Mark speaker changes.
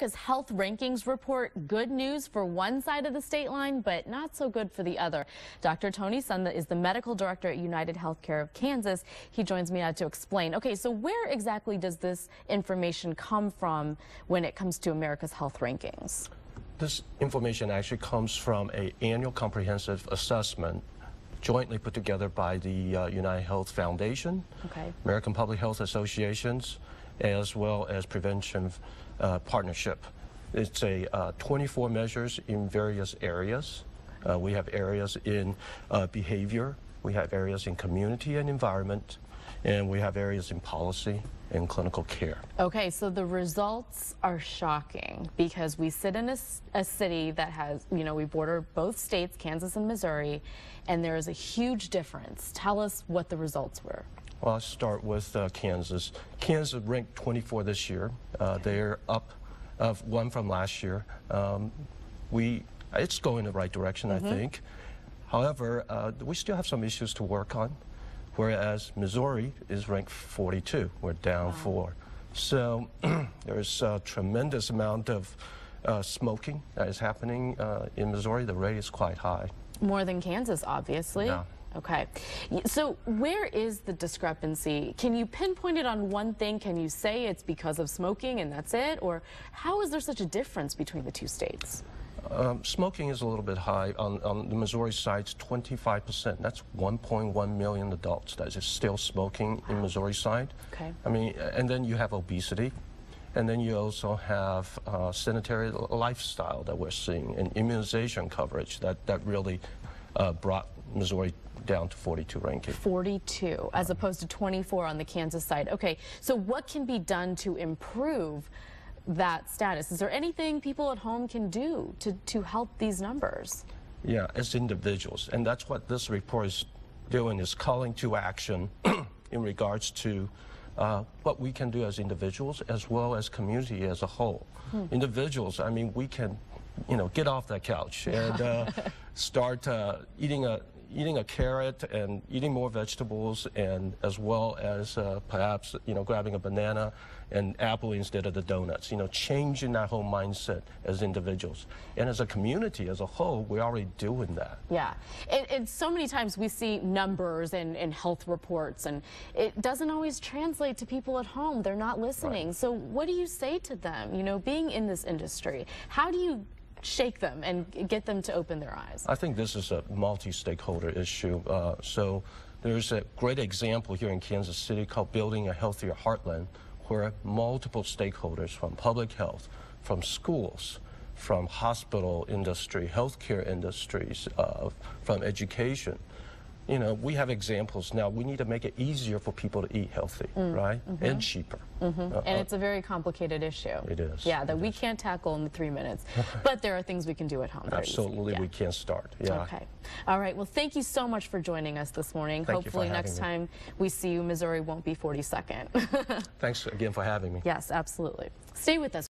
Speaker 1: America's Health Rankings report, good news for one side of the state line, but not so good for the other. Dr. Tony Sunda is the medical director at UnitedHealthcare of Kansas. He joins me now to explain. Okay, so where exactly does this information come from when it comes to America's Health Rankings?
Speaker 2: This information actually comes from an annual comprehensive assessment jointly put together by the United Health Foundation, American Public Health Associations, as well as Prevention Partnership. It's a 24 measures in various areas. We have areas in behavior, we have areas in community and environment, and we have areas in policy and clinical care. Okay,
Speaker 1: so the results are shocking because we sit in a city that has, we border both states, Kansas and Missouri, and there is a huge difference. Tell us what the results were.
Speaker 2: Well, I'll start with Kansas. Kansas ranked 24 this year. They're up one from last year. It's going in the right direction, I think. However, we still have some issues to work on, whereas Missouri is ranked 42. We're down 4. So there's a tremendous amount of smoking that is happening in Missouri. The rate is quite high.
Speaker 1: More than Kansas, obviously.
Speaker 2: Yeah.
Speaker 1: Okay, so where is the discrepancy? Can you pinpoint it on one thing? Can you say it's because of smoking and that's it? Or how is there such a difference between the two states?
Speaker 2: Smoking is a little bit high. On the Missouri side, it's 25%. That's 1.1 million adults that is still smoking in Missouri side.
Speaker 1: Okay.
Speaker 2: I mean, and then you have obesity. And then you also have sedentary lifestyle that we're seeing and immunization coverage that really brought Missouri down to 42 ranking.
Speaker 1: 42 as opposed to 24 on the Kansas side. Okay, so what can be done to improve that status? Is there anything people at home can do to help these numbers?
Speaker 2: Yeah, as individuals, and that's what this report is doing, is calling to action in regards to what we can do as individuals as well as community as a whole. Individuals, I mean, we can, get off that couch and start eating a carrot and eating more vegetables, and as well as perhaps grabbing a banana and apple instead of the donuts. Changing that whole mindset as individuals, and as a community as a whole, we're already doing that.
Speaker 1: Yeah, and so many times we see numbers and health reports, and it doesn't always translate to people at home. They're not listening. Right. So what do you say to them? Being in this industry, how do you shake them and get them to open their eyes?
Speaker 2: I think this is a multi-stakeholder issue. So there's a great example here in Kansas City called Building a Healthier Heartland, where multiple stakeholders from public health, from schools, from hospital industry, healthcare industries, from education. We have examples now. We need to make it easier for people to eat healthy, right? And cheaper.
Speaker 1: And it's a very complicated issue.
Speaker 2: It is.
Speaker 1: Yeah, that we can't tackle in 3 minutes. But there are things we can do at home.
Speaker 2: Absolutely, we can start. Yeah.
Speaker 1: Okay. All right. Well, thank you so much for joining us this morning.
Speaker 2: Thank
Speaker 1: Hopefully
Speaker 2: you for
Speaker 1: next time we see you, Missouri won't be 42nd.
Speaker 2: Thanks again for having me.
Speaker 1: Yes, absolutely. Stay with us.